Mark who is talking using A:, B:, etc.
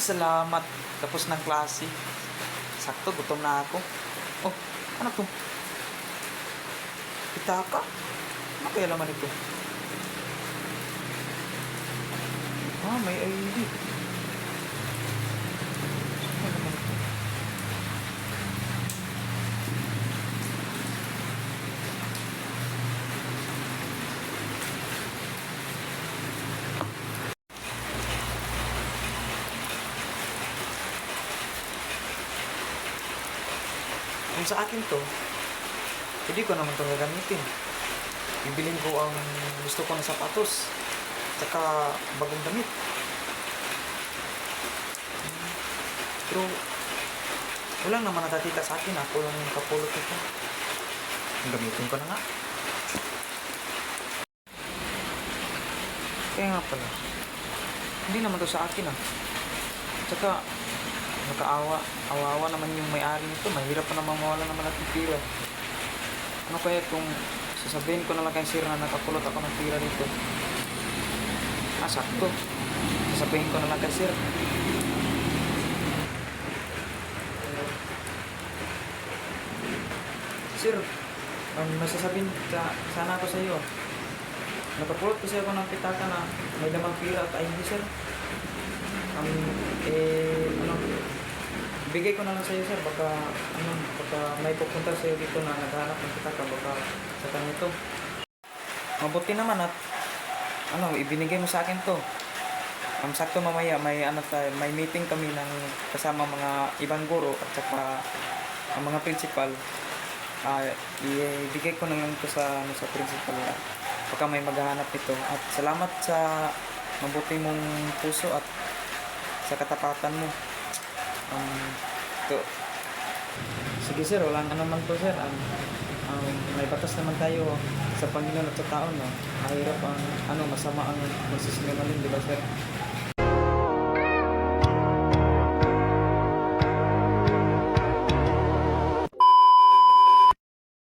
A: salamat. Tapos ng klase. Sakto, gutom na ako. Oh, ano to? Pitaka? Ano kaya laman ito? Ah, may ID. Ano naman ito? Kung sa akin to, hindi ko naman ito gagamitin. Bibilin ko ang gusto ko na sapatos. Tsaka bagong damit. Pero walang naman natatita sa akin. Ako lang yung kapulot ito. Gamitin ko na nga. Kaya nga pala. Hindi naman to sa akin ah. Tsaka awawa naman yung may-ari nito. Mahirap pa naman mawala naman natin pira. Ano kaya kung sasabihin ko na lang kay sir na nakapulot ako ng pira dito? Ah, sakto. Sasabihin ko na lang kay sir. Sir, may sasabihin sana ako sa iyo. Nakapulot kasi ako ng pitaka na may lamang pira at ID, sir. Bigay ko na lang sa iyo, sir. Baka may pupunta sa iyo dito na naghahanap ng pitaka. Baka sa kanya ito. Mabuti naman at ibinigay mo sa akin to. Sakto mamaya may meeting kami ng kasama mga ibang guro at saka ang mga principal. Ibigay ko na lang to sa principal. Baka may maghahanap nito. At salamat sa mabuti mong puso at sa katapatan mo. To. Sige sir, wala na naman po sir. May batas naman tayo sa Panginoon at sa tao, no? Mahirap masama ang magsisinungaling, di ba sir?